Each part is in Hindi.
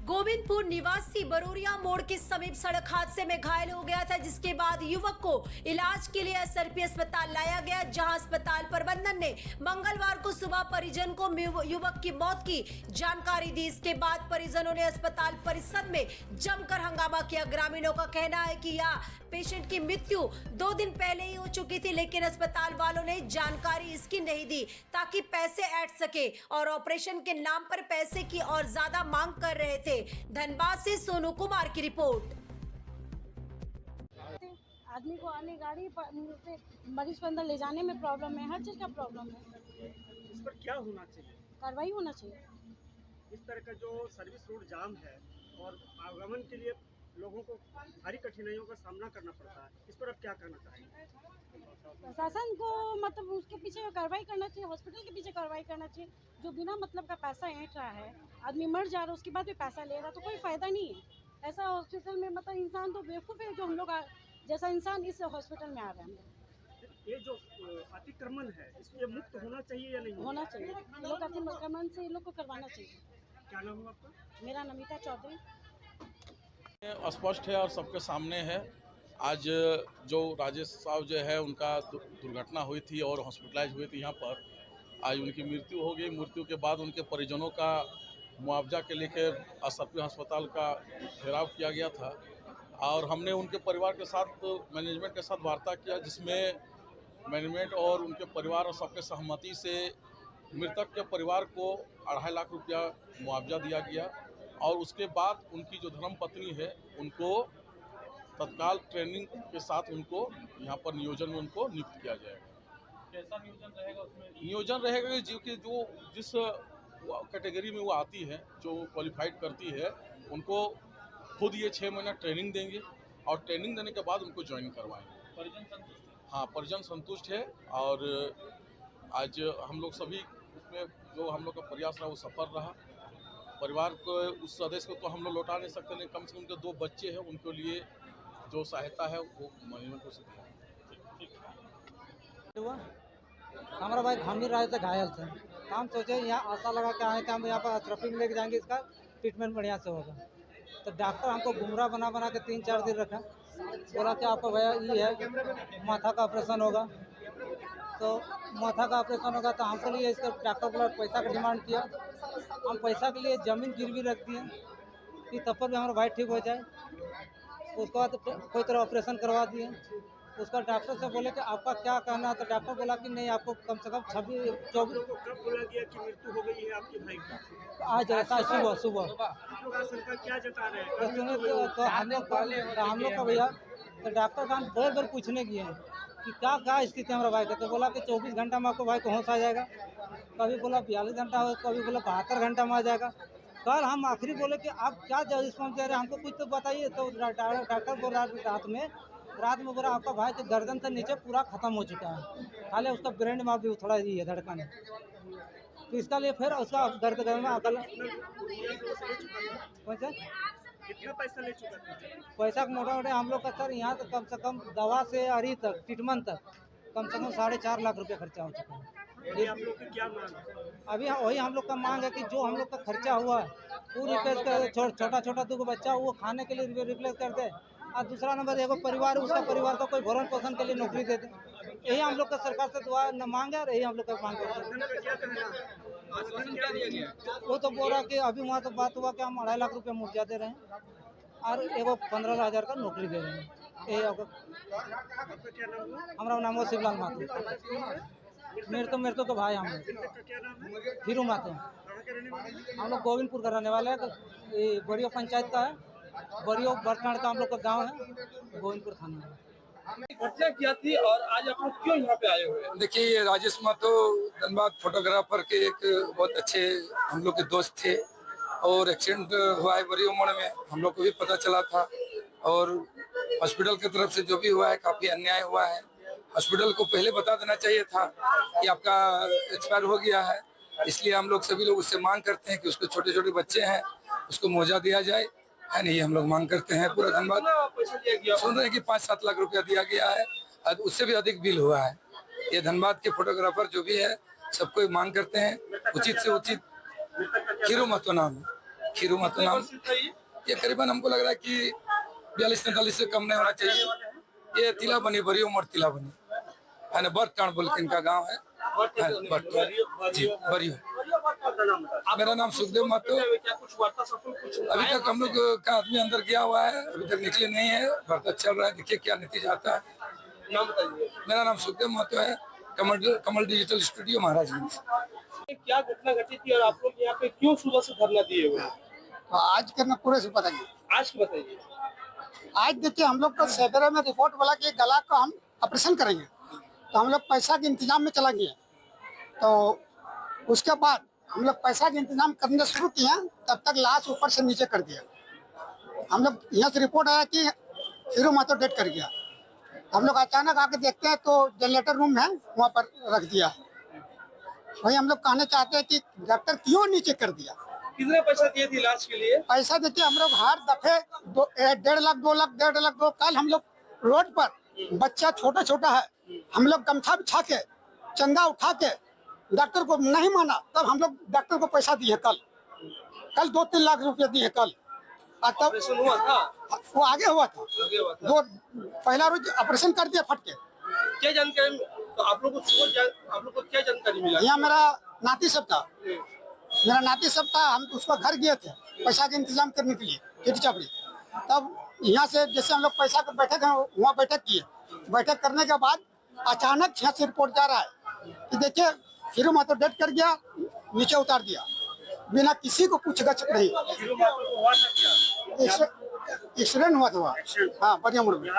गोविंदपुर निवासी बरोरिया मोड़ के समीप सड़क हादसे में घायल हो गया था, जिसके बाद युवक को इलाज के लिए एसआरपी अस्पताल लाया गया, जहां अस्पताल प्रबंधन ने मंगलवार को सुबह परिजन को युवक की मौत की जानकारी दी। इसके बाद परिजनों ने अस्पताल परिसर में जमकर हंगामा किया। ग्रामीणों का कहना है कि यह पेशेंट की मृत्यु 2 दिन पहले ही हो चुकी थी, लेकिन अस्पताल वालों ने जानकारी इसकी नहीं दी ताकि पैसे ऐड सके और ऑपरेशन के नाम पर पैसे की और ज्यादा मांग कर रहे थे। धनबाद से सोनू कुमार की रिपोर्ट। आदमी को आने गाड़ी से मरीज को अंदर ले जाने में प्रॉब्लम है, हर चीज का प्रॉब्लम है। इस पर क्या होना चाहिए? कार्रवाई होना चाहिए। इस तरह का जो सर्विस रोड जाम है और आवागमन के लिए लोगों को भारी कठिनाइयों का सामना करना पड़ता है, इस पर अब क्या करना चाहिए? प्रशासन को मतलब उसके पीछे कार्रवाई करना चाहिए, हॉस्पिटल के पीछे कार्रवाई करना चाहिए। जो बिना मतलब का पैसा ऐंठ रहा है, आदमी मर जा रहा है, उसके बाद भी पैसा ले रहा, तो कोई फायदा नहीं है। ऐसा हॉस्पिटल में मतलब इंसान तो बेवकूफ़ है, जो हम लोग जैसा इंसान इस हॉस्पिटल में आ रहे हैं। ये जो अतिक्रमण है, इसमें मुक्त होना चाहिए या नहीं होना चाहिए? लोग अतिक्रमण से इन लोग को करवाना चाहिए। क्या नाम है आपका? मेरा नमिता चौधरी। स्पष्ट है और सबके सामने है। आज जो राजेश साहब जो है उनका दुर्घटना हुई थी और हॉस्पिटलाइज हुई थी यहाँ पर, आज उनकी मृत्यु हो गई। मृत्यु के बाद उनके परिजनों का मुआवजा के लेकर एसआरपी अस्पताल का घेराव किया गया था और हमने उनके परिवार के साथ मैनेजमेंट के साथ वार्ता किया, जिसमें मैनेजमेंट और उनके परिवार और सबके सहमति से मृतक के परिवार को 2.5 लाख रुपया मुआवजा दिया गया और उसके बाद उनकी जो धर्मपत्नी है उनको तत्काल ट्रेनिंग के साथ उनको यहाँ पर नियोजन में उनको नियुक्त किया जाएगा। कैसा नियोजन रहेगा उसमें? नियोजन रहेगा कि जो जिस कैटेगरी में वो आती है, जो क्वालिफाइड करती है, उनको खुद ये 6 महीना ट्रेनिंग देंगे और ट्रेनिंग देने के बाद उनको ज्वाइन करवाएंगे। परिजन संतुष्ट है? हाँ, परिजन संतुष्ट है और आज हम लोग सभी उसमें जो हम लोग का प्रयास रहा वो सफल रहा। परिवार को उस सदस्य को तो हम लोग लौटा नहीं सकते, लेकिन कम से कम उनके 2 बच्चे हैं, उनके लिए जो सहायता है वो मैनेजमेंट को सकते हुआ। हमारा भाई गंभीर राय से घायल थे, हम सोचे यहाँ आशा लगा के आए थे, हम यहाँ पर एसआरपी में लेके जाएंगे, इसका ट्रीटमेंट बढ़िया से होगा। तो डॉक्टर हमको गुमराह बना के 3-4 दिन रखा, बोला कि आपको भैया ये है माथा का ऑपरेशन होगा। तो माथा का ऑपरेशन होगा तो हमको लिए इसका डॉक्टर बोला पैसा का डिमांड किया। हम पैसा के लिए ज़मीन गिरवी रख दिए कि तब पर भी हमारा भाई ठीक हो जाए। उसके बाद कोई तरह ऑपरेशन करवा दिए। उसका डॉक्टर से बोले कि आपका क्या कहना है, तो डॉक्टर बोला कि नहीं, आपको कम से कम 26-24। कब बोला गया कि मृत्यु हो गई है आपके भाई की? आज ऐसा सुबह आप लोग आशंका क्या जता रहे हैं? तो सुने तो हम लोग का भैया, तो डॉक्टर का हम बार पूछने गए हैं कि क्या स्थिति है हमारा भाई का। तो बोला कि 24 घंटा में आपको भाई को होश आ जाएगा। कभी बोला 42 घंटा हो, कभी बोला 72 घंटा में आ जाएगा। कल हम आखिरी बोले कि आप क्या रिस्पॉन्स दे रहे हैं, हमको कुछ तो बताइए। तो डॉक्टर बोल रहा रात में बोला आपका भाई के गर्दन से नीचे पूरा खत्म हो चुका है, खाली उसका ब्रेन में भी थोड़ा ही है धड़कन है। तो इसका लिए फिर उसका गर्दन में अकल कितना पैसा ले चुका था? पैसा मोटा हम लोग का सर यहाँ तो कम से कम दवा से अरी तक ट्रीटमेंट तक कम से कम 4.5 लाख रुपये खर्चा हो चुका है। ये आप लोग की क्या मांग है? अभी वही हम लोग का मांग है कि जो हम लोग का खर्चा हुआ है वो रिप्लेस कर, छोटा 2 बच्चा वो खाने के लिए रिप्लेस कर दे। और दूसरा नंबर एगो परिवार, उसका परिवार का कोई भरण पोषण के लिए नौकरी दे दे। यही हम लोग का सरकार से दुआ मांग है और यही हम लोग का मांग है। वो तो बोल रहा कि अभी वहाँ तो बात हुआ कि हम 2.5 लाख रुपये मुआवजा दे रहे हैं और एगो 15,000 का नौकरी दे रहे हैं। यही हमारा नाम है शिवलाल माथुर। मेरे तो भाई हम फिरू माथुर। हम लोग गोविंदपुर का रहने वाले हैं। तो ये बड़ियो पंचायत का है, बड़ियो बरखंड का हम लोग का गांव है, गोविंदपुर थाना है। घटना क्या थी और आज आप लोग क्यों यहाँ पे आए हुए हैं? देखिए, ये राजेश माथो धनबाद फोटोग्राफर के एक बहुत अच्छे हम लोग के दोस्त थे और एक्सीडेंट हुआ है बड़ियो मोड़ में, हम लोग को भी पता चला था। और हॉस्पिटल की तरफ से जो भी हुआ है काफी अन्याय हुआ है। हॉस्पिटल को पहले बता देना चाहिए था कि आपका एक्सपायर हो गया है। इसलिए हम लोग सभी लोग उससे मांग करते हैं कि उसको छोटे बच्चे हैं उसको मुआवजा दिया जाए, है नहीं, हम लोग मांग करते हैं। पूरा धनबाद सुन रहे हैं कि 5-7 लाख रुपया दिया गया है, उससे भी अधिक बिल हुआ है। ये धनबाद के फोटोग्राफर जो भी है सबको मांग करते हैं उचित से उचित। हीरो महतो नाम है। खीरू माता नाम। ये करीबन हमको लग रहा है कि 42-43 से कम नहीं होना चाहिए। ये तिला बनी बरियो मोड़ तिला बनी है, बर्टाण बोल के इनका गाँव है। जी बरियो। मेरा नाम सुखदेव महतो। अभी तक हम लोग का आदमी अंदर गया हुआ है, अभी तक निकले नहीं है। वार्ता चल रहा है, देखिए क्या नतीजा आता है। नाम बताइए। मेरा नाम सुखदेव महतो है, कमल डिजिटल स्टूडियो महाराजगंज। क्या घटना घटी थी और आप लोग यहाँ पे क्यों सुबह से धरना दिए हुए? तो आज करना पूरे से बताइए। आज की बताइए। आज देखिए हम लोग को सवेरे में रिपोर्ट बोला कि गला का हम ऑपरेशन करेंगे, तो हम लोग पैसा के इंतजाम में चला गए। तो उसके बाद हम लोग पैसा के इंतजाम करने शुरू किए, तब तक लाश ऊपर से नीचे कर दिया। हम लोग यहाँ से रिपोर्ट आया कि खीरू महतो डेड कर गया। हम लोग अचानक आके देखते हैं तो जनरेटर रूम है, वहाँ पर रख दिया। वही हम लोग कहना चाहते हैं कि डॉक्टर क्यों नीचे कर दिया। कितने पैसा दिए थे इलाज के लिए? पैसा देखिए हम लोग हर दफे 1.5 लाख 2 लाख 1.5 लाख 2। कल हम लोग रोड पर बच्चा छोटा छोटा है, हम लोग गमछा बिछा के चंदा उठा के डॉक्टर को नहीं माना, तब हम लोग डॉक्टर को पैसा दिए। कल 2-3 लाख रुपए दिए कल। और तब ऑपरेशन हुआ था? वो आगे हुआ था। आगे हुआ था। वो पहला रोज ऑपरेशन कर दिया फट के। क्या जानकारी तो आप लोग को क्या जानकारी मिला? यहाँ मेरा नाती सब था, हम उसका घर गए थे पैसा के इंतजाम करने के लिए चिट्ठी चापड़ी। तब यहाँ से जैसे हम लोग पैसा का बैठक है, वहाँ बैठक किए। बैठक करने के बाद अचानक यहाँ से रिपोर्ट जा रहा है कि देखिए खीरू महतो डेड कर गया, नीचे उतार दिया बिना किसी को पूछगछ नहीं। एक्सीडेंट हुआ था। हाँ, बढ़िया मोड़ में।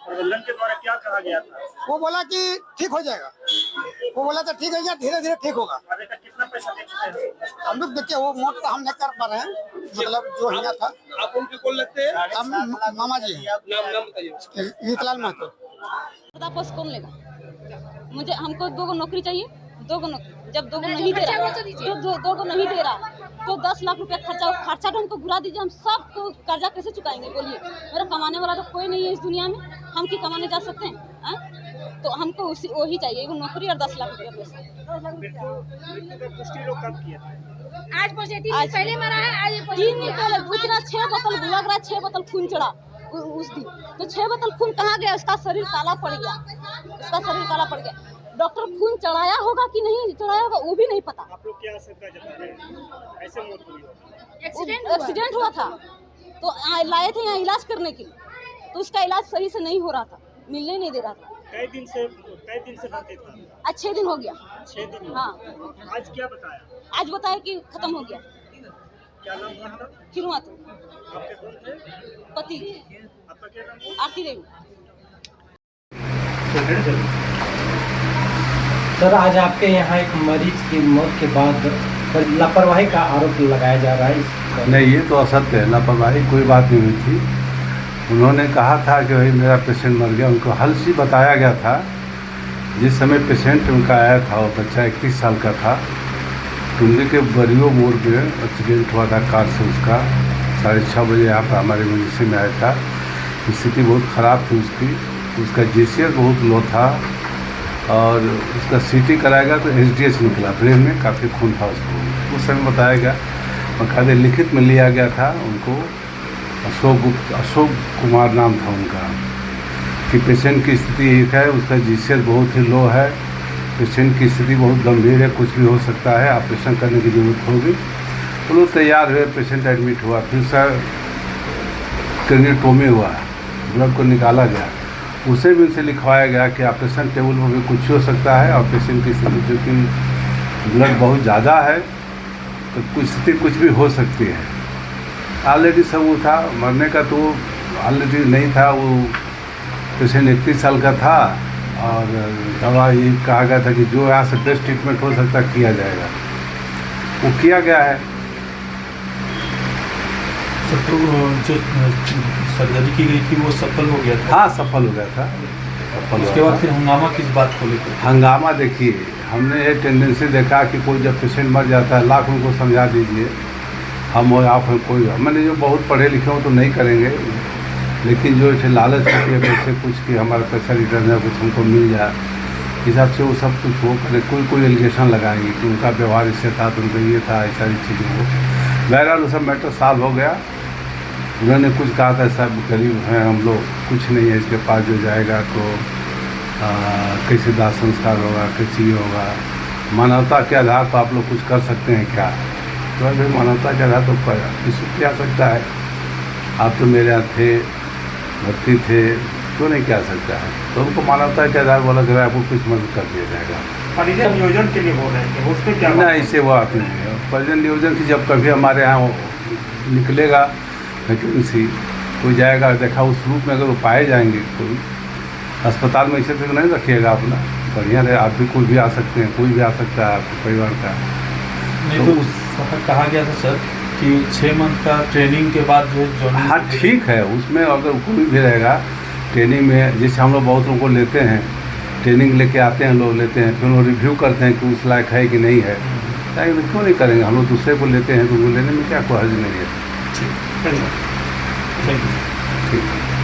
प्रबंधन के द्वारा क्या कहा गया था? वो बोला कि ठीक हो जाएगा। वो बोला था ठीक हो जाएगा, धीरे धीरे ठीक होगा। अभी तक कितना पैसा दे चुके हैं? हम लोग देखिए वो मोट तो हम नहीं कर पा रहे हैं, मतलब जो यहाँ था। आप उनके कौन लगते हैं? हम मामा जी हैं, नाम बताइए। रीतलाल महतो। पोस्ट कौन लेगा? मुझे हमको 2 नौकरी चाहिए, 2 नौकरी। जब 2 नहीं दे रहा, जो 2 नहीं दे रहा तो 10 लाख रुपया खर्चा तो हमको घुरा दीजिए। हम सब तो कर्जा कैसे चुकाएंगे बोलिए? मेरा कमाने वाला तो कोई नहीं है इस दुनिया में, हम क्यों कमाने जा सकते हैं? तो हमको वही चाहिए, वो नौकरी और 10 लाख रुपया पैसा। पुष्टि लोग कब किया? आज पहले मरा है, आज 3 दिन पहले उतना 6 बोतल लग रहा है, 6 बोतल खून चढ़ा उस दिन। तो 6 बोतल खून कहाँ गया? उसका शरीर काला पड़ गया। डॉक्टर खून चढ़ाया होगा कि नहीं चढ़ाया होगा वो भी नहीं पता। आप लोग क्या आशंका जता रहे हैं? ऐसे मौत हुई? एक्सीडेंट हुआ था तो लाए थे यहाँ इलाज करने के लिए, तो उसका इलाज सही से नहीं हो रहा था, मिलने नहीं दे रहा था। कई दिन से भर्ती था? आज 6 दिन हो गया। 6 दिन? हाँ। आज क्या बताया? आज बताया कि खत्म हो गया। क्या नाम था? खीरू महतो। आपके कौन थे? पति। आपका क्या नाम है? आरती देवी। सर आज आपके यहाँ एक मरीज की मौत के बाद लापरवाही का आरोप लगाया जा रहा है। नहीं, ये तो असत्य है। लापरवाही कोई बात नहीं हुई थी। उन्होंने कहा था कि भाई मेरा पेशेंट मर गया, उनको हल्सी बताया गया था। जिस समय पेशेंट उनका आया था वो बच्चा 31 साल का था, टुंडी के बरियो मोड़ पे एक्सीडेंट हुआ था कार से। उसका 6:30 बजे यहाँ पर हमारे मेडिसिन में आया था। स्थिति बहुत ख़राब थी उसका GCS बहुत लो था और उसका CT कराया गया तो SDH निकला, ब्रेन में काफ़ी खून था उसको। उस समय बताया गया, बकायदे लिखित में लिया गया था उनको। अशोक कुमार नाम था उनका, कि पेशेंट की स्थिति एक है, उसका GCS बहुत ही लो है, पेशेंट की स्थिति बहुत गंभीर है, कुछ भी हो सकता है, ऑपरेशन करने की ज़रूरत होगी। वो लोग तैयार हुए, पेशेंट एडमिट हुआ। फिर सर क्रेनियोटोमी हुआ, ब्लड को निकाला गया। उसे भी उनसे लिखवाया गया कि ऑपरेशन टेबल में भी कुछ हो सकता है और पेशेंट की स्थिति चूँकि ब्लड बहुत ज़्यादा है तो कुछ स्थिति कुछ भी हो सकती है। ऑलरेडी सब वो था, मरने का तो ऑलरेडी नहीं था। वो पेशेंट 31 साल का था और दवा ये कहा गया था कि जो यहाँ से बेस्ट ट्रीटमेंट हो सकता किया जाएगा, वो किया गया है। तो जो सर्जरी की गई थी वो सफल हो गया था? हाँ, सफल हो गया था। उसके बाद फिर हंगामा किस बात को लेकर? हंगामा देखिए, हमने ये टेंडेंसी देखा कि कोई जब पेशेंट मर जाता है लाख उनको समझा दीजिए, हम और आप कोई, मैंने जो बहुत पढ़े लिखे हो तो नहीं करेंगे, लेकिन जो ऐसे लालच होती है पैसे कुछ कि हमारा पैसा रिटर्न है कुछ हमको मिल जाए, हिसाब से वो सब कुछ वो करे। कोई एलिगेशन लगाएंगे कि उनका व्यवहार इससे था, तो उनका ये था, ऐसा सारी चीज़ें हो। बहरहाल सब मैटर सॉल्व हो गया। उन्होंने कुछ कहा था, सब गरीब हैं हम लोग, कुछ नहीं है इसके पास, जो जाएगा तो कैसे दाह संस्कार होगा, कैसे ही होगा, मानवता के आधार पर आप लोग कुछ कर सकते हैं क्या? तो भाई मानवता के आधार पर किसी क्या सकता है, आप तो मेरे यहाँ थे, भर्ती थे, क्यों नहीं क्या सकता है? तो उनको मानवता के आधार बोला कि आपको कुछ मदद कर दिया जाएगा। परिजन नियोजन के लिए बोल रहे हैं, उस पर क्या? नहीं, इससे वो आप नहीं है। परिजन नियोजन की जब कभी हमारे यहाँ निकलेगा वैकेंसी, कोई जाएगा, देखा उस रूप में अगर वो पाए जाएंगे, कोई अस्पताल में इसे तो नहीं रखिएगा अपना, बढ़िया रहे, आप भी कोई भी आ सकते हैं, कोई भी आ सकता है आपके परिवार का। नहीं तो उस वक्त कहा गया था सर कि 6 मंथ का ट्रेनिंग के बाद जो हाँ ठीक है, उसमें अगर कोई भी रहेगा ट्रेनिंग में, जैसे हम लोग बहुत लोगों को लेते हैं, ट्रेनिंग लेके आते हैं लोग, लेते हैं, फिर वो रिव्यू करते हैं कि उस लायक है कि नहीं है, क्यों नहीं करेंगे? हम लोग दूसरे को लेते हैं तो उनको लेने में क्या कोई हर्ज नहीं है। ठीक है। ठीक है।